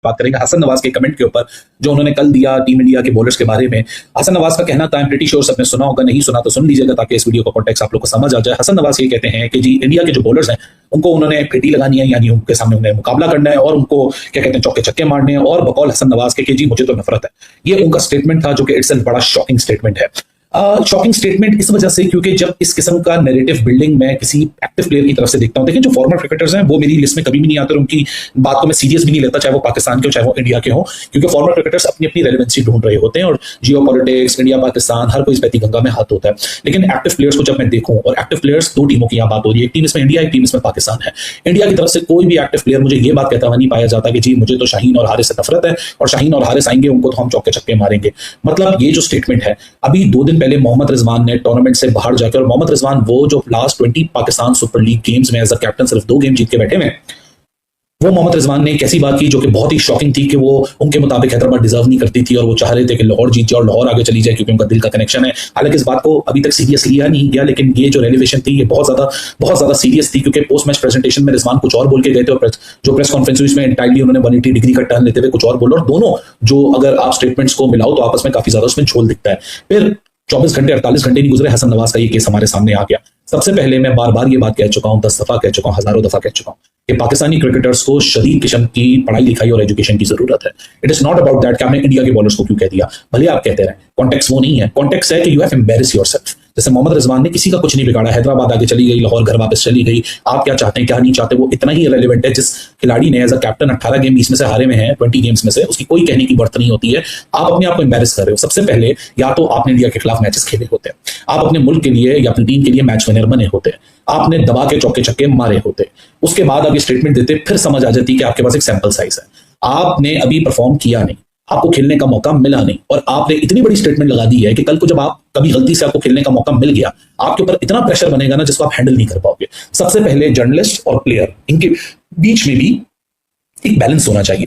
बात करेंगे हसन नवाज के कमेंट के ऊपर जो उन्होंने कल दिया टीम इंडिया के बॉलर्स के बारे में। हसन नवाज का कहना था, आई एम प्रीटी श्योर सबने सुना होगा, नहीं सुना तो सुन लीजिएगा ताकि इस वीडियो का कॉन्टेक्स्ट आप लोग को समझ आ जाए। हसन नवाज ये कहते हैं कि जी इंडिया के जो बॉलर्स हैं उनको उन्होंने पेटी लगानी है, यानी उनके सामने उन्हें मुकाबला करना है और उनको क्या कहते हैं चौके छक्के मारने हैं, और बकौल हसन नवाज के कि जी मुझे तो नफरत है। ये उनका स्टेटमेंट था जो कि इट्सेल्फ बड़ा शॉकिंग स्टेटमेंट है। शॉकिंग स्टेटमेंट इस वजह से क्योंकि जब इस किस्म का नैरेटिव बिल्डिंग में किसी एक्टिव प्लेयर की तरफ से देखता हूं, देखिए जो फॉर्मर क्रिकेटर्स हैं वो मेरी लिस्ट में कभी भी नहीं आते और उनकी बात को मैं सीरियस भी नहीं लेता, चाहे वो पाकिस्तान के हो चाहे वो इंडिया के हो, क्योंकि फॉर्मर क्रिकेटर्स अपनी अपनी रेलेवेंसी ढूंढ रहे होते हैं और जियो पॉलिटिक्स इंडिया पाकिस्तान हर कोई इस पैती गंगा में हाथ होता है। लेकिन एक्टिव प्लेयर्स को जब मैं देखूं, और एक्टिव प्लेयर्स दो टीमों की यहाँ बात हो रही है, एक टीम इसमें इंडिया, एक टीम इसमें पाकिस्तान है। इंडिया की तरफ से कोई भी एक्टिव प्लेयर मुझे ये बात कहता हुआ नहीं पाया जाता कि जी मुझे तो शाहीन और हारिस से नफरत है और शाहीन और हारिस आएंगे उनको तो हम चौके छक्के मारेंगे। मतलब ये जो स्टेटमेंट है, अभी 2 दिन पहले मोहम्मद रिजवान ने टूर्नामेंट से बाहर जाकर, और मोहम्मद रिजवान वो जो last 20 Pakistan super league games में एज अ कैप्टन सिर्फ 2 गेम जीत के बैठे हुए, वो मोहम्मद रिजवान ने एक ऐसी बात की जो कि बहुत ही शॉकिंग थी कि वो उनके मुताबिक हैदराबाद डिजर्व नहीं करती थी और वो चाह रहे थे कि लाहौर जीत जाए और लाहौर आगे चली जाए क्योंकि उनका दिल का कनेक्शन है। हालांकि इस बात को अभी तक सीरियस लिया नहीं गया, लेकिन ये जो रेलिवेशन थी ये बहुत ज्यादा सीरियस थी, क्योंकि पोस्ट मैच प्रेजेंटेशन में रिजवान कुछ और बोल के गए थे और जो प्रेस कॉन्फ्रेंस में एंटायरली उन्होंने 180 डिग्री का टर्न लेते हुए कुछ और बोला, और दोनों जो अगर आप स्टेटमेंट्स को मिलाओ तो आपस में काफी ज्यादा उसमें झोल दिखता है। फिर 24 घंटे 48 घंटे नहीं गुजरे, हसन नवाज का ये केस हमारे सामने आ गया। सबसे पहले मैं बार बार ये बात कह चुका हूं, 10 दफा कह चुका हूं, हजारों दफा कह चुका हूं कि पाकिस्तानी क्रिकेटर्स को शदीद किस्म की पढ़ाई लिखाई और एजुकेशन की जरूरत है। It is not about that कि आपने इंडिया के बॉलर्स को क्यों कह दिया, भले आप कहते रहे, कॉन्टेक्स्ट वो नहीं है। कॉन्टेक्स्ट है कि यू हैव एम्बैरेस्ड योरसेल्फ। जैसे मोहम्मद रिजवान ने किसी का कुछ नहीं बिगाड़ा, हैदराबाद आगे चली गई, लाहौर घर वापस चली गई, आप क्या चाहते हैं क्या नहीं चाहते वो इतना ही रेलेवेंट है। जिस खिलाड़ी ने एज अ कैप्टन 18 गेम 20 में से हारे में हैं, 20 गेम्स में से, उसकी कोई कहने की बर्थ नहीं होती है। आप अपने आप को एम्बैरेस कर रहे हो। सबसे पहले या तो आपने इंडिया के खिलाफ मैचेस खेले होते, आप अपने मुल्क के लिए या अपनी टीम के लिए मैच विनर बने होते, आपने दबा के चौके छक्के मारे होते, उसके बाद आप ये स्टेटमेंट देते, फिर समझ आ जाती कि आपके पास एक सैंपल साइज है। आपने अभी परफॉर्म किया नहीं, आपको खेलने का मौका मिला नहीं, और आपने इतनी बड़ी स्टेटमेंट लगा दी है कि कल को जब आप कभी गलती से आपको खेलने का मौका मिल गया, आपके ऊपर इतना प्रेशर बनेगा ना जिसको आप हैंडल नहीं कर पाओगे। सबसे पहले जर्नलिस्ट और प्लेयर इनके बीच में भी एक बैलेंस होना चाहिए।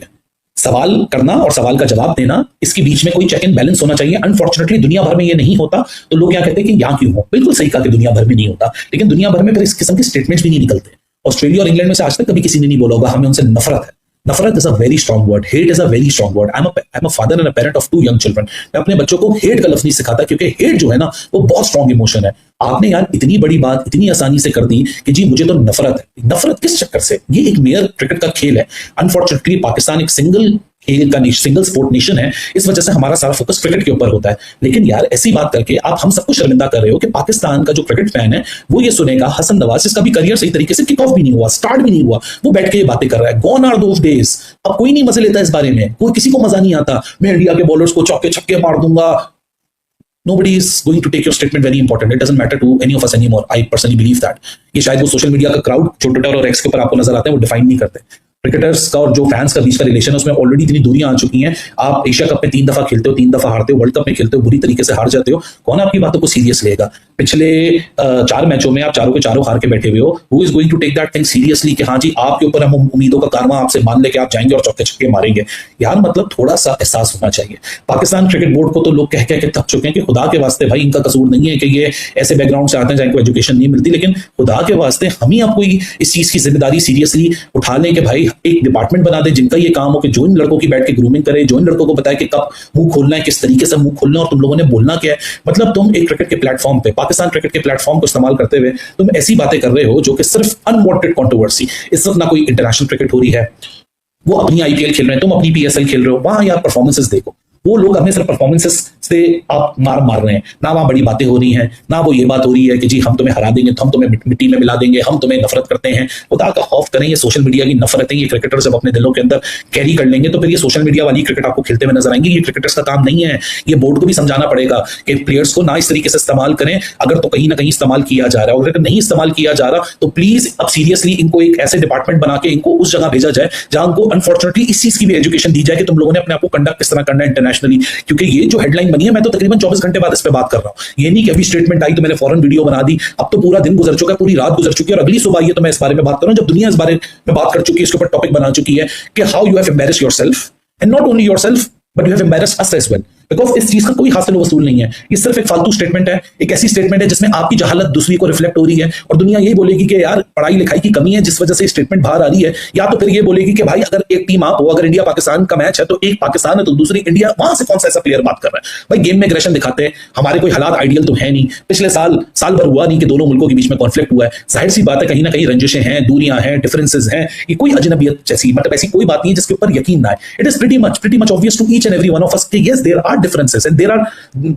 सवाल करना और सवाल का जवाब देना, इसके बीच में कोई चेक एंड बैलेंस होना चाहिए। अनफॉर्चुनेटली दुनिया भर में ये नहीं होता, तो लोग क्या कहते हैं कि यहां क्यों हो। बिल्कुल सही कहा कि दुनिया भर में नहीं होता, लेकिन दुनिया भर में फिर इस किस्म के स्टेटमेंट्स भी नहीं निकलते। ऑस्ट्रेलिया और इंग्लैंड में से आज तक कभी किसी ने नहीं बोला होगा हमें उनसे नफरत है। नफरत is a very strong word, hate is a very strong word. I am a father and a parent of 2 young children. मैं अपने बच्चों को हेट का लफ्ज नहीं सिखाता, क्योंकि हेट जो है ना वो बहुत स्ट्रॉन्ग इमोशन है। आपने यार इतनी बड़ी बात इतनी आसानी से कर दी कि जी मुझे तो नफरत है। नफरत किस चक्कर से? ये एक मेयर क्रिकेट का खेल है। अनफॉर्चुनेटली पाकिस्तान एक सिंगल खेल का सिंगल स्पोर्ट नेशन है, इस वजह से हमारा सारा फोकस क्रिकेट के ऊपर होता है। लेकिन यार ऐसी बात करके आप हम सबको शर्मिंदा कर रहे हो कि पाकिस्तान का जो क्रिकेट फैन है वो ये सुनेगा हसन नवाज जिसका भी करियर सही तरीके से किक ऑफ भी नहीं हुआ, स्टार्ट भी नहीं हुआ, वो बैठ के ये बातें कर रहा है। Gone are those days. अब कोई नहीं मजे लेता इस बारे में, कोई किसी को मजा नहीं आता। मैं इंडिया के बॉलर्स को चौके छक्के मार दूंगा। Nobody is going to take your statement very important. It doesn't matter to any of us anymore. I personally believe that. ये शायद वो सोशल मीडिया का क्राउड जो ट्विटर और एक्स के ऊपर आपको नजर आते हैं वो डिफाइन नहीं करते। क्रिकेटर्स का और जो फैंस का बीच का रिलेशन है उसमें ऑलरेडी इतनी दूरियां आ चुकी हैं। आप एशिया कप में 3 दफा खेलते हो, 3 दफा हारते हो, वर्ल्ड कप में खेलते हो, बुरी तरीके से हार जाते हो, कौन आपकी बातों को सीरियस लेगा? पिछले 4 मैचों में आप चारों के चारों हार के बैठे हुए हो। Who is going to take that thing seriously कि हाँ जी आपके ऊपर हम उम्मीदों का कारवां आपसे मान लेके आप जाएंगे और चौके छक्के मारेंगे? यार मतलब थोड़ा सा एहसास होना चाहिए। पाकिस्तान क्रिकेट बोर्ड को तो लोग कह के थक चुके हैं कि खुदा के वास्ते भाई इनका कसूर नहीं है कि ये ऐसे बैकग्राउंड से आते हैं जहाँ इनको एजुकेशन नहीं मिलती, लेकिन खुदा के वास्ते हम ही आपको इस चीज की जिम्मेदारी सीरियसली उठा लें कि भाई एक डिपार्टमेंट बना दे जिनका ये काम हो कि जो इन लड़कों की बैठ के ग्रूमिंग करे, जो इन लड़कों को बताए कि कब मुंह खोलना है, किस तरीके से मुंह खोलना है और तुम लोगों ने बोलना क्या है। मतलब तुम एक क्रिकेट के प्लेटफॉर्म पे, पाकिस्तान क्रिकेट के प्लेटफॉर्म को इस्तेमाल करते हुए तुम ऐसी बातें कर रहे हो जो कि सिर्फ अनवांटेड कंट्रोवर्सी। इस वक्त ना कोई इंटरनेशनल क्रिकेट हो रही है, वो अपनी आईपीएल खेल रहे हैं, तुम अपनी पीएसएल खेल रहे हो, वहां यार परफॉर्मेंसेस देखो। वो लोग हमें सिर्फ परफॉर्मेंसेस से आप मार रहे हैं, ना वहां बड़ी बातें हो रही हैं, ना वो ये बात हो रही है कि जी हम तुम्हें हरा देंगे, हम तुम्हें मिट्टी में मिला देंगे, हम तुम्हें नफरत करते हैं। खुदा का खौफ करें, ये सोशल मीडिया की नफरतें ये क्रिकेटर जब अपने दिलों के अंदर कैरी कर लेंगे तो फिर ये सोशल मीडिया वाली क्रिकेट आपको खेलते हुए नजर आएंगे। ये क्रिकेटर्स का काम नहीं है। ये बोर्ड को भी समझाना पड़ेगा कि प्लेयर्स को ना इस तरीके से इस्तेमाल करें। अगर तो कहीं ना कहीं इस्तेमाल किया जा रहा है, और अगर नहीं इस्तेमाल किया जा रहा तो प्लीज अब सीरियसली इनको एक ऐसे डिपार्टमेंट बना के इनको उस जगह भेजा जाए जहां उनको अनफॉर्चुनेटली इस चीज की भी एजुकेशन दी जाए कि तुम लोगों ने अपने आप को कंडक्ट किस तरह करना है इंटरनेशनली। क्योंकि ये जो हेडलाइन बनी है, मैं तो तकरीबन 24 घंटे बाद इस पे बात कर रहा हूं। ये नहीं कि अभी स्टेटमेंट आई तो मैंने फौरन वीडियो बना दी, अब तो पूरा दिन गुजर चुका है, पूरी रात गुजर चुकी है और अगली सुबह ये तो मैं इस बारे में बात कर रहा हूं जब दुनिया इस बारे में बात कर चुकी है, इसके ऊपर टॉपिक बना चुकी है कि how you have embarrassed yourself and not only yourself but you have embarrassed us as well. Because इस चीज का कोई हासिल वसूल नहीं है। ये सिर्फ एक फालतू स्टेटमेंट है, एक ऐसी स्टेटमेंट है जिसमें आपकी जहालत दूसरी को रिफ्लेक्ट हो रही है और दुनिया यही बोलेगी कि यार पढ़ाई लिखाई की कमी है जिस वजह से स्टेटमेंट बाहर आ रही है, या तो फिर ये बोलेगी कि भाई अगर एक टीम आप हो, अगर इंडिया पाकिस्तान का मैच है तो एक पाकिस्तान है तो दूसरी इंडिया, वहां से कौन सा ऐसा प्लेयर बात कर रहा है? भाई गेम में एग्रेशन दिखाते हैं, हमारे कोई हालात आइडियल तो है नहीं, पिछले साल भर हुआ नहीं कि दोनों मुल्कों के बीच में कॉन्फ्लिक्ट हुआ है। जाहिर सी बात है कहीं ना कहीं रंजिशें हैं, दूरियां हैं, डिफरेंसेस हैं, ये कोई अजनबियत जैसी मतलब ऐसी कोई बात नहीं है जिसके ऊपर यकीन ना आए। It is pretty much obvious to each and every one of us कि yes there are differences and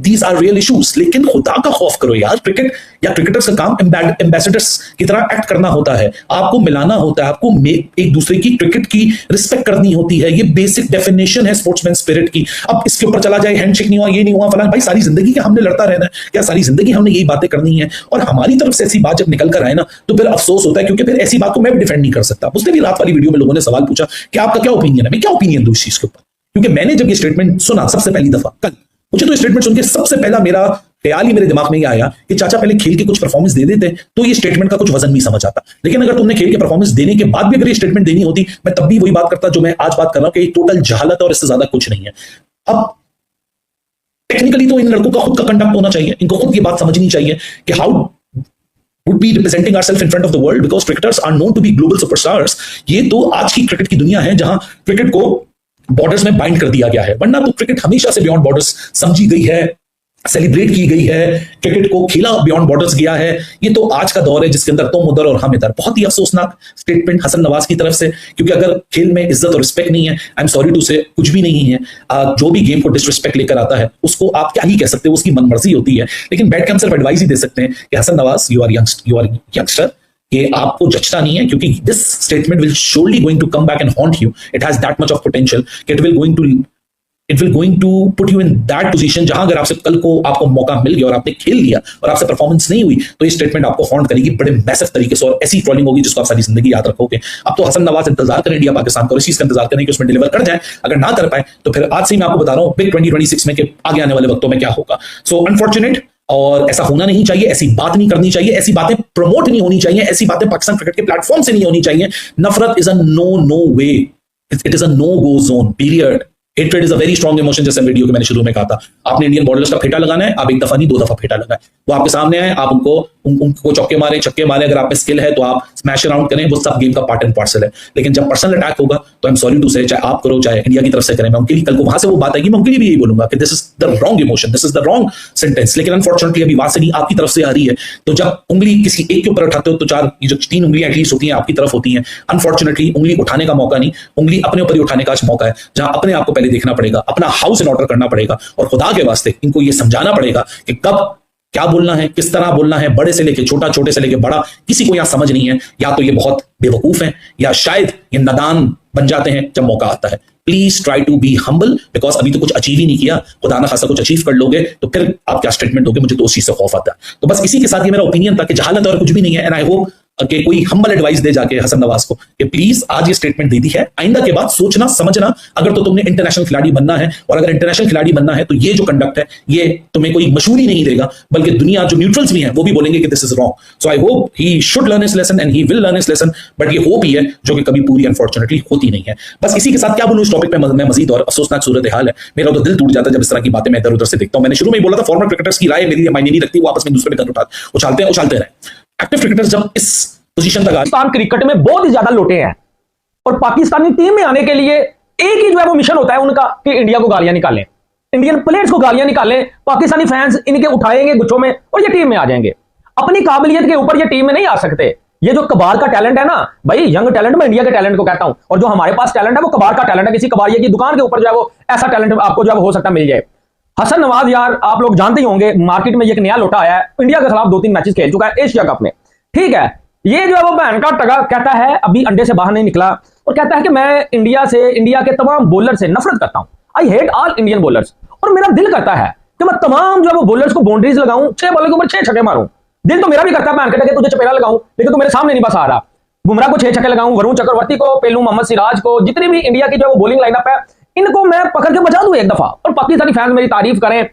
these are real issues, लेकिन खुदा का खौफ करो यार। क्रिकेट या क्रिकेटर्स का काम एम्बेसडर्स की तरह एक्ट करना होता है, आपको मिलाना होता है, आपको एक दूसरे की क्रिकेट की रिस्पेक्ट करनी होती है। ये बेसिक डेफिनेशन है स्पोर्ट्समैन स्पिरिट की। अब इसके ऊपर चला जाए हैंडशेक नहीं हुआ, ये नहीं हुआ फलाना, भाई सारी जिंदगी क्या हमने लड़ता रहना है? क्या सारी जिंदगी हमने यही बातें करनी है? और हमारी तरफ से ऐसी बात जब निकल कर आए ना तो फिर अफसोस होता है, क्योंकि फिर ऐसी बात को मैं भी डिफेंड नहीं कर सकता। उसने भी रात वाली वीडियो में लोगों ने सवाल पूछा कि आपका क्या ओपिनियन है, मैं क्या ओपिनियन दूं इस चीज के ऊपर, क्योंकि मैंने जब ये स्टेटमेंट सुना सबसे पहली दफा कल, मुझे तो स्टेटमेंट सुन के सबसे पहला मेरा ख्याल ही मेरे दिमाग में ये आया कि चाचा पहले खेल के कुछ परफॉर्मेंस दे देते तो ये स्टेटमेंट का कुछ वजन नहीं समझ आता। लेकिन अगर तुमने खेल के परफॉर्मेंस देने के बाद भी अगर ये स्टेटमेंट देनी होती, मैं तब भी वही बात करता जो मैं आज बात कर रहा हूं कि टोटल जहालत और इससे ज्यादा कुछ नहीं है। अब टेक्निकली तो इन लड़कों का खुद का कंडक्ट होना चाहिए, इनको खुद की बात समझनी चाहिए कि how would be representing ourselves in front of the world because cricketers are known to be global superstars। ये तो आज की क्रिकेट की दुनिया है जहां क्रिकेट को बॉर्डर्स में बाइंड कर दिया गया है, वरना तो क्रिकेट हमेशा से बियॉन्ड बॉर्डर्स समझी गई है, सेलिब्रेट की गई है, क्रिकेट को खेला बियॉन्ड बॉर्डर्स गया है। ये तो आज का दौर है जिसके अंदर तुम उधर और हम इधर। बहुत ही अफसोसनाक स्टेटमेंट हसन नवाज की तरफ से, क्योंकि अगर खेल में इज्जत और रिस्पेक्ट नहीं है, आई एम सॉरी टू से कुछ भी नहीं है। जो भी गेम को डिसरिस्पेक्ट लेकर आता है उसको आप क्या ही कह सकते हो, उसकी मनमर्जी होती है। लेकिन बैठ के हम सिर्फ एडवाइस ही दे सकते हैं कि Hasan Nawaz you are youngster, ये आपको जचता नहीं है, क्योंकि this statement will surely going to come back and haunt you. It has that much of potential, it will going to put you in that position जहां अगर आपसे कल को आपको मौका मिल गया और आपने खेल लिया और आपसे परफॉर्मेंस नहीं हुई तो ये स्टेटमेंट आपको हॉन्ट करेगी बड़े मैसिव तरीके से, और ऐसी ट्रोलिंग होगी जिसको आप सारी जिंदगी याद रखोगे। अब तो हसन नवाज इंतजार करें इंडिया पाकिस्तान का, और इस चीज का इंतजार करें कि उसमें डिलीवर कर जाए। अगर ना कर पाए तो फिर आज से ही मैं आपको बता रहा हूं बिग 2026 में कि आगे आने वाले वक्तों में क्या होगा। सो अनफॉर्चुनेट, और ऐसा होना नहीं चाहिए, ऐसी बात नहीं करनी चाहिए, ऐसी बातें प्रमोट नहीं होनी चाहिए, ऐसी बातें पाकिस्तान क्रिकेट के प्लेटफॉर्म से नहीं होनी चाहिए। नफरत is a no way, it is a no go zone period. Hatred is a very strong emotion, जैसे वीडियो के मैंने शुरू में कहा था। आपने इंडियन बॉलर्स का फेटा लगाना है, आप एक दफा नहीं 2 दफा फेटा लगाए। वो आपके सामने आए, आप उनको चौके मारे, छक्के मारे, अगर आप में स्किल है तो आप स्मैश अराउंड करें, वो सब गेम का पार्ट एंड पार्सल है। लेकिन जब पर्सनल अटैक होगा तो आई एम सॉरी टू से, चाहे आप करो चाहे इंडिया की तरफ से करें, मैं उनके लिए कल को वहां से वो बात आएगी, मैं उनके लिए भी यही बोलूंगा कि this is the wrong emotion, this is the wrong sentence. लेकिन अनफॉर्चुनेटली अभी वहां से नहीं, आपकी तरफ से आ रही है। तो जब उंगली किसी एक के ऊपर उठाते हो तो 3 उंगलियां एटलीस्ट होती हैं आपकी तरफ होती हैं। अनफॉर्चुनेटली उंगली उठाने का मौका नहीं, उंगली अपने ऊपर ही उठाने का मौका है, जहां अपने आप को पहले देखना पड़ेगा, अपना हाउस इन ऑर्डर करना पड़ेगा, और खुदा के वास्ते इनको ये समझाना पड़ेगा कि कब क्या बोलना है, किस तरह बोलना है, बड़े से लेके छोटा, छोटे से लेके बड़ा, किसी को यहां समझ नहीं है। या तो ये बहुत बेवकूफ हैं या शायद ये नादान बन जाते हैं जब मौका आता है। Please try to be humble, because अभी तो कुछ अचीव ही नहीं किया, खुदा ना खासा कुछ अचीव कर लोगे तो फिर आप क्या स्टेटमेंट दोगे, मुझे तो उस चीज से खौफ आता है। तो बस इसी के साथ ये मेरा ओपिनियन था कि जहालत और कुछ भी नहीं है, एंड आई होप कि कोई हम्बल एडवाइस दे जाके हसन नवाज को कि प्लीज आज ये स्टेटमेंट दे दी है, आइंदा के बाद सोचना समझना। अगर तो तुमने इंटरनेशनल खिलाड़ी बनना है, और अगर इंटरनेशनल खिलाड़ी बनना है तो ये जो कंडक्ट है ये तुम्हें कोई मशहूरी नहीं देगा, बल्कि दुनिया जो न्यूट्रल्स भी हैं वो भी बोलेंगे कि this is wrong. So I hope he should learn his lesson and he will learn his lesson, but ये होप ही है जो कि कभी पूरी अनफॉर्चुनेटली होती नहीं है। बस इसी के साथ क्या बोलूं इस टॉपिक पे, मैं मजीद और अफसोसनाक सूरत हाल है। मेरा तो दिल टूट जाता है जब इस तरह की बातें मैं इधर उधर से देखता हूं। मैंने शुरू में ही बोला था फॉर्मर क्रिकेटर्स की राय मेरी मायने नहीं रखती, वो आपस में दूसरे पे उछालते रहे। एक्टिव क्रिकेटर्स जब इस पोजीशन तक पाकिस्तान क्रिकेट में बहुत ही ज्यादा लोटे हैं, और पाकिस्तानी टीम में आने के लिए एक ही जो है वो मिशन होता है उनका कि इंडिया को गालियां निकालें, इंडियन प्लेयर्स को गालियां निकालें, पाकिस्तानी फैंस इनके उठाएंगे गुच्छों में और ये टीम में आ जाएंगे। अपनी काबिलियत के ऊपर ये टीम में नहीं आ सकते। ये जो कबाड़ का टैलेंट है ना भाई, यंग टैलेंट, मैं इंडिया के टैलेंट को कहता हूं, और जो हमारे पास टैलेंट है वो कबाड़ का टैलेंट है। किसी कबाड़िए की दुकान के ऊपर जो है वो ऐसा टैलेंट आपको जो है हो सकता है मिल जाए। हसन नवाज यार आप लोग जानते ही होंगे, मार्केट में एक नया लोटा आया है, इंडिया के खिलाफ 2-3 मैचेस खेल चुका है एशिया कप में, ठीक है। ये जो है वो बहन का टगा कहता है, अभी अंडे से बाहर नहीं निकला, और कहता है कि मैं इंडिया के तमाम बॉलर से नफरत करता हूं, I hate all Indian bowlers. और मेरा दिल करता है कि मैं तमाम जो है वो बॉलर्स को बाउंड्रीज लगाऊं, 6 बॉलर के ऊपर 6 छक्के मारूं। दिल तो मेरा भी करता है बहन के तुझे चपेड़ा लगाऊं, लेकिन तो मेरे सामने नहीं बस आ रहा। बुमराह को 6 छक्के लगाऊं, वरुण चक्रवर्ती को पेलूं, मोहम्मद सिराज को, जितनी भी इंडिया की जो है वो बॉलिंग लाइनअप है इनको मैं पकड़ के बचा दूं एक दफा, और पाकिस्तानी फैंस मेरी तारीफ करें।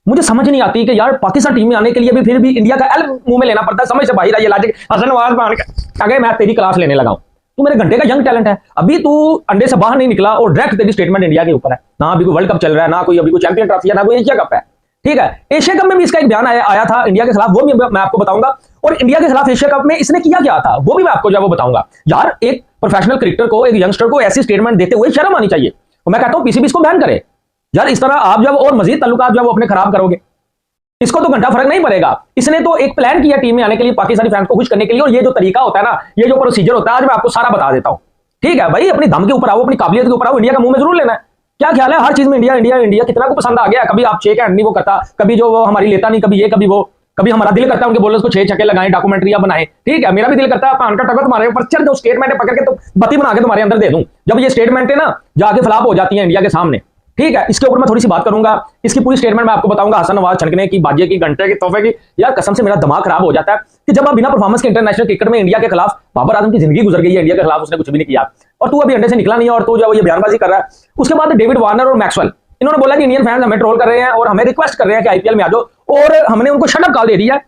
मुझे समझ नहीं आती कि यार पाकिस्तान टीम में आने के लिए भी फिर भी इंडिया का एल मुंह में लेना पड़ता है, समझ से बाहर है ये लॉजिक। हसन नवाज मान के अगर मैं तेरी क्लास लेने लगा हूं, तू मेरे घंटे का यंग टैलेंट है, अभी तू अंडे से बाहर नहीं निकला और डायरेक्ट तेरी स्टेटमेंट इंडिया के ऊपर है। ना अभी कोई वर्ल्ड कप चल रहा है, ना कोई अभी कोई चैंपियन ट्रॉफी है, ना कोई एशिया कप है। ठीक है, एशिया कप में भी इसका एक बयान आया था इंडिया के खिलाफ, वो भी मैं आपको बताऊंगा। और इंडिया के खिलाफ एशिया कप में इसने किया क्या था वो भी मैं आपको जो है वो बताऊंगा। यार एक प्रोफेशनल क्रिकेटर को, एक यंगस्टर को ऐसी स्टेटमेंट देते हुए शर्म आनी चाहिए। और मैं कहता हूं पीसीबी इसको बैन करे यार। इस तरह आप जब और मजीद ताल्लुकात जब अपने खराब करोगे, इसको तो घंटा फर्क नहीं पड़ेगा। इसने तो एक प्लान किया टीम में आने के लिए, पाकिस्तानी फैंस को खुश करने के लिए। और ये जो तरीका होता है ना, ये जो प्रोसीजर होता है, आज मैं आपको सारा बता देता हूं। ठीक है भाई, अपनी दम के ऊपर आओ, अपनी काबिलियत के ऊपर आओ, इंडिया का मुंह में जरूर लेना है। क्या ख्याल है हर चीज में इंडिया इंडिया इंडिया? कितना को पसंद आ गया। कभी आप शेक हैंड नहीं वो करता, कभी जो वो हमारी लेता नहीं, कभी ये कभी वो, कभी हमारा दिल करता है उनके बॉलर्स को 6 छक्के लगाएं, डॉक्यूमेंट्री बनाएं। ठीक है, मेरा भी दिल करता है पान का टका तुम्हारे ऊपर चढ़ दो, स्टेटमेंट पकड़ के तो बत्ती बना के तुम्हारे अंदर दे दूं। जब ये स्टेटमेंट है ना जाके फ्लॉप हो जाती है इंडिया के सामने। ठीक है, इसके ऊपर मैं थोड़ी सी बात करूंगा। इसकी पूरी स्टेटमेंट मैं आपको बताऊंगा, हसन नवाज छनकने की, बाजे की, घंटे की, तोहफे की। यार कसम से मेरा दिमाग खराब हो जाता है कि जब आप बिना परफॉर्मेंस के इंटरनेशनल क्रिकेट में इंडिया के खिलाफ, बाबर आजम की जिंदगी गुजर गई है इंडिया के खिलाफ, उसने कुछ भी नहीं किया, और तू अभी अंडे से निकला नहीं है और तू जब ये बयानबाजी कर रहा है। उसके बाद डेविड वार्नर और मैक्सवेल, इन्होंने बोला कि इंडियन फैंस हमें ट्रोल कर रहे हैं और हमें रिक्वेस्ट कर रहे हैं कि आईपीएल में आ जाओ, और हमने उनको शट अप कॉल दे दिया।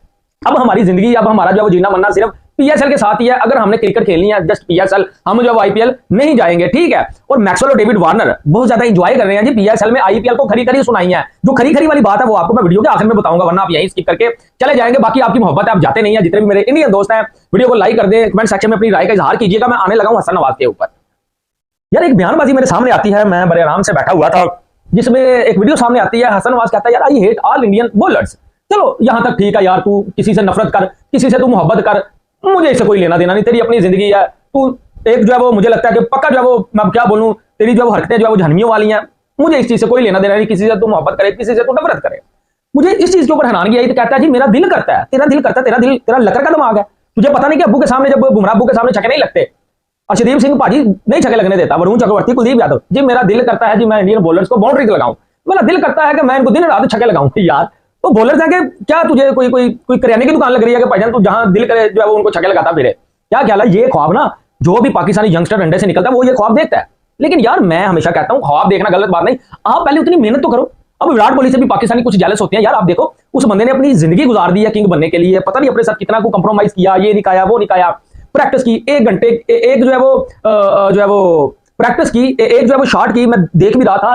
अब हमारी जिंदगी, अब हमारा जो जीना मरना सिर्फ पीएसएल के साथ ही है। अगर हमने क्रिकेट खेलनी है जस्ट पीएसएल, हम जो आईपीएल नहीं जाएंगे। ठीक है, और मैक्सवेल और डेविड वार्नर बहुत ज्यादा एंजॉय कर रहे हैं जी पीएसएल में। आईपीएल को खरी खरी सुनाई है। जो खरी खरी वाली बात है वो आपको मैं वीडियो के आखिर में बताऊंगा, वरना आप यहीं स्किप करके चले जाएंगे। बाकी आपकी मोहब्बत है, आप जाते नहीं है। जितने भी मेरे इंडियन दोस्त हैं, वीडियो को लाइक कर दें, कमेंट सेक्शन में अपनी राय का इजहार कीजिएगा। मैं आने लगा हूं हसन नवाज के ऊपर। यार एक बयानबाजी मेरे सामने आती है, मैं बड़े आराम से बैठा हुआ था, जिसमें एक वीडियो सामने आती है। हसन नवाज कहता है यार I hate all Indian bowlers. चलो यहां तक ठीक है यार, तू किसी से नफरत कर, किसी से तू मोहब्बत कर, मुझे इससे कोई लेना देना नहीं, तेरी अपनी जिंदगी है। तू एक जो है वो, मुझे लगता है कि पक्का जो है वो, मैं क्या बोलूं, तेरी जो हरकतें जो है वो झनमियों वाली हैं। मुझे इस चीज से कोई लेना देना नहीं, किसी से तू मोहब्बत करे, किसी से तू नफरत करे। मुझे इस चीज के ऊपर हैरानगी आई। तो कहता है जी मेरा दिल करता है, तेरा दिल करता है, तेरा दिल, तेरा लकर का दिमाग है। तुझे पता नहीं कि अब्बू के सामने, जब बुमराह अब्बू के सामने छक्के नहीं लगते, अर्शदीप सिंह पाजी नहीं छक्के लगने देता, वरुण चक्रवर्ती, कुलदीप यादव जी, मेरा दिल करता है जी मैं इंडियन बॉलर्स को बाउंड्री लगाऊं। मेरा दिल करता है कि मैं इनको दिन रात छक्के लगाऊं। यार तो बॉलर जाके क्या तुझे कोई करियाने की दुकान लग रही है कि भाईजान तू जहां दिल करे जो है वो उनको छक्के लगाता फिरे? क्या ख्याल है? ये ख्वाब ना जो भी पाकिस्तानी यंगस्टर अंडे से निकलता है वो ये ख्वाब देखता है। लेकिन यार मैं हमेशा कहता हूं ख्वाब देखना गलत बात नहीं, आप पहले उतनी मेहनत तो करो। अब विराट कोहली से भी पाकिस्तानी कुछ जेलस होते हैं यार। आप देखो उस बंदे ने अपनी जिंदगी गुजार दी है किंग बनने के लिए, पता नहीं अपने साथ कितना को कंप्रोमाइज किया, ये निकाया वो निकाया, प्रैक्टिस की 1 घंटे, एक जो है वो प्रैक्टिस की, एक जो है वो शॉट की, मैं देख भी रहा था,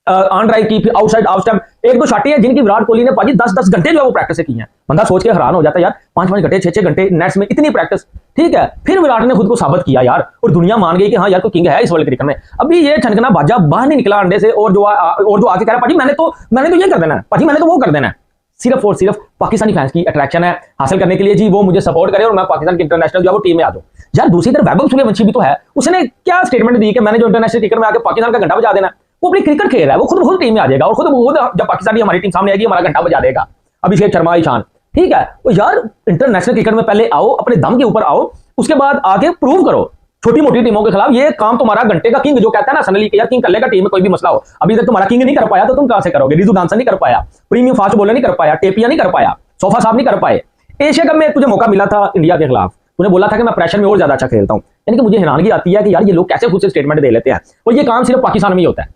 ऑन ड्राइव की, फिर आउटसाइड आउट स्टंप, 1-2 शॉटें हैं जिनकी विराट कोहली ने पाजी 10-10 घंटे जो है वो प्रैक्टिस की हैं। बंदा सोच के हैरान हो जाता है यार, 5-5 घंटे 6-6 घंटे नेट्स में इतनी प्रैक्टिस। ठीक है, फिर विराट ने खुद को साबित किया यार, और दुनिया मान गई कि हाँ यार कोई किंग है इस वर्ल्ड क्रिकेट में। अभी ये छनकना बाजा बाहर नहीं निकला अंडे से, और जो आके कह रहा पाजी मैंने तो ये कर देना है, पाजी मैंने तो वो कर देना है। सिर्फ और सिर्फ पाकिस्तानी फैंस की अट्रैक्शन है हासिल करने के लिए जी, वो मुझे सपोर्ट करे और मैं पाकिस्तान की इंटरनेशनल जो है वो टीम में आ जाऊं। यार दूसरी तरफ वैभव सूर्यवंशी भी तो है, उसने क्या स्टेटमेंट दी कि मैंने जो इंटरनेशनल क्रिकेट में आके पाकिस्तान का घंटा बजा देना। वो अपनी क्रिकेट खेल रहा है, वो खुद टीम में आ जाएगा, और खुद जब पाकिस्तानी हमारी टीम सामने आएगी हमारा घंटा बजा देगा, अभिषेक शर्मा, ईशान। ठीक है, तो यार इंटरनेशनल क्रिकेट में पहले आओ, अपने दम के ऊपर आओ, उसके बाद आगे प्रूव करो छोटी मोटी टीमों के खिलाफ। ये काम तुम्हारा घंटे का किंग जो कहता है ना सनली, यार किंग कर लेगा टीम में कोई भी मसला हो। अभी तक तुम्हारा किंग नहीं कर पाया तो तुम कहां से करोगे? रिजू डांसर नहीं कर पाया, प्रीमियम फास्ट बॉलर नहीं कर पाया, टेपिया नहीं कर पाया, सोफा साहब नहीं कर पाए। एशिया कप में तुझे मौका मिला था इंडिया के खिलाफ, तूने बोला था कि मैं प्रेशर में और ज्यादा अच्छा खेलता हूं। यानी कि मुझे हैरानगी आती है कि यार ये लोग कैसे खुद से स्टेटमेंट दे लेते हैं, और ये काम सिर्फ पाकिस्तान में ही होता है,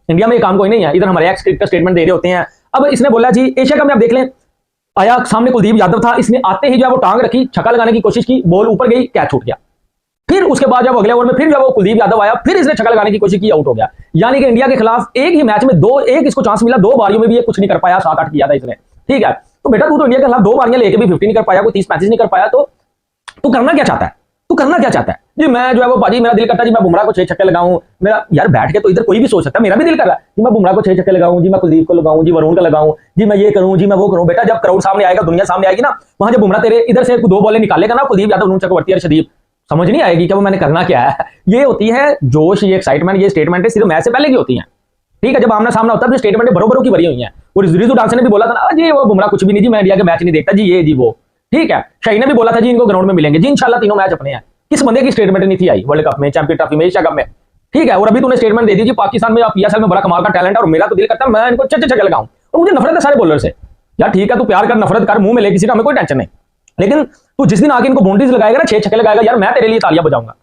इंडिया में ये काम कोई नहीं है। इधर हमारे एक्स क्रिकेटर स्टेटमेंट दे रहे होते हैं। अब इसने बोला जी एशिया कप में आप देख लें, आया सामने कुलदीप यादव था, इसने आते ही जो है वो टांग रखी, छक्का लगाने की कोशिश की, बॉल ऊपर गई, कैच छूट गया। फिर उसके बाद जब अगले ओवर में फिर जब वो कुलदीप यादव आया, फिर इसने छक्का लगाने की कोशिश की, आउट हो गया। यानी कि इंडिया के खिलाफ एक ही मैच में एक इसको चांस मिला, 2 बारियों में भी ये कुछ नहीं कर पाया, 7-8 किया था इसने। ठीक है, तो बेटा तू तो इंडिया के खिलाफ 2 बारियां लेके भी 50 नहीं कर पाया, कोई 30-35 नहीं कर पाया, तो तू करना क्या चाहता है? तू करना क्या चाहता है जी? मैं जो है वो बाजी मेरा दिल करता है जी मैं बुमराह को 6 छक्के लगाऊं। मेरा यार बैठ के तो इधर कोई भी सोच सकता है, मेरा भी दिल कर रहा है जी मैं बुमराह को 6 छक्के लगाऊं, जी मैं कुलदीप को लगाऊं, जी वरुण को लगाऊं, जी मैं ये करूं, जी मैं वो करूं। बेटा जब क्राउड सामने आएगा, दुनिया सामने आएगी ना, वहां जब बुमराह तेरे इधर से 2 बॉलें निकालेगा ना, कुलदीप यादव, वरुण चक्रवर्ती, अर्शदीप, समझ नहीं आएगी कि वो मैंने करना क्या है। ये होती है जोश, ये एक्साइटमेंट, ये स्टेटमेंट सिर्फ मैच से पहले की होती है। ठीक है, जब आमना सामना होता है तो स्टेटमेंट बरोबरों की भरी हुई है। और रिजू डांसर ने भी बोला था ना जी वो बुमराह कुछ भी नहीं जी, मैं इंडिया के मैच नहीं देखता जी, ये जी वो। ठीक है, शाही ने भी बोला था जी इनको ग्राउंड में मिलेंगे जी, इंशाल्लाह तीनों मैच अपने हैं। किस बंदे की स्टेटमेंट नहीं थी आई वर्ल्ड कप में, चैंपियन ट्रॉफी में, एशिया कप में? ठीक है, और अभी तूने स्टेटमेंट दे दी जी पाकिस्तान में पीएसएल में बड़ा कमाल का टैलेंट है, और मेरा तो दिल करता है मैं इनको 6 छक्के लगाऊं, और मुझे नफरत है सारे बॉलर से। यार ठीक है, तू प्यार कर, नफरत कर, मुंह में ले, किसी का हमें कोई टेंशन नहीं, लेकिन तू जिस दिन आके इनको बाउंड्रीज लगाएगा ना, 6 छक्के लगाएगा, यार मैं तेरे लिए तालियां बजाऊंगा।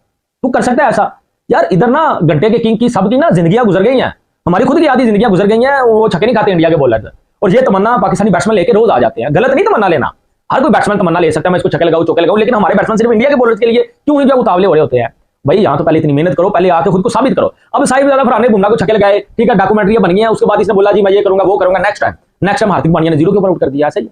तू कर सकता है ऐसा? यार इधर ना घंटे के किंग की सबकी ना जिंदगियां गुजर गई हैं, हमारी खुद की आधी जिंदगियां गुजर गई हैं, वो छक्के नहीं खाते इंडिया के बॉलर। और ये तमन्ना पाकिस्तानी बैट्समैन लेके रोज आ जाते हैं। गलत नहीं तमन्ना लेना, हर कोई बैट्समैन तमन्ना ले सकता है मैं इसको छक्के लगाऊं, चौके लगाऊं, लेकिन हमारे बैट्समैन सिर्फ इंडिया के बॉलर्स के लिए क्यों ही जो उतावले हो रहे होते हैं? भाई यहाँ तो पहले इतनी मेहनत करो, पहले आके खुद को साबित करो। अब साहिब ज्यादा फरहान ने बुमराह को छक्के लगाए, ठीक है, डॉक्यूमेंट्री बन गई है, उसके बाद इसने बोला जी मैं ये करूंगा वो करूंगा, नेक्स्ट टाइम हार्दिक पांड्या ने 0 के ऊपर आउट कर दिया, ऐसे ही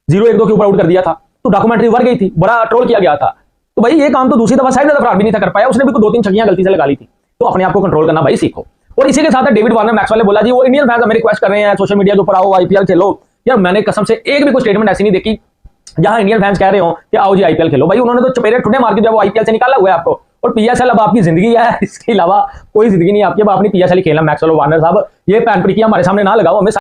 0-1-2 के ऊपर आउट कर दिया था, तो डॉक्यूमेंट्री उभर गई थी, बड़ा ट्रोल किया गया था। तो भाई ये काम तो दूसरी दफा साहिब फरहान भी नहीं था कर पाया, उसने भी 2-3 छक्कियां गलती से लगा ली थी। तो अपने आप को कंट्रोल करना भाई सीखो। और इसी के साथ डेविड वार्नर मैक्सवेल ने बोला जी वो इंडियन फैंस हमें रिक्वेस्ट कर रहे हैं सोशल मीडिया के ऊपर, आओ आईपीएल खेलो। यार मैंने कसम से एक भी कोई स्टेटमेंट ऐसी नहीं देखी जहां इंडियन फैंस कह रहे हो कि आओ जी आईपीएल खेलो। भाई उन्होंने तो चपेरे ठुड्डे मार के जब वो आईपीएल से निकाला हुआ है आपको, और पीएसएल अब आपकी जिंदगी है, इसके अलावा कोई जिंदगी नहीं आपकी, अब अपनी पीएसएल खेलना। मैक्सवेल और वार्नर साहब ये पैन पर हमारे सामने ना लगाओ, हमें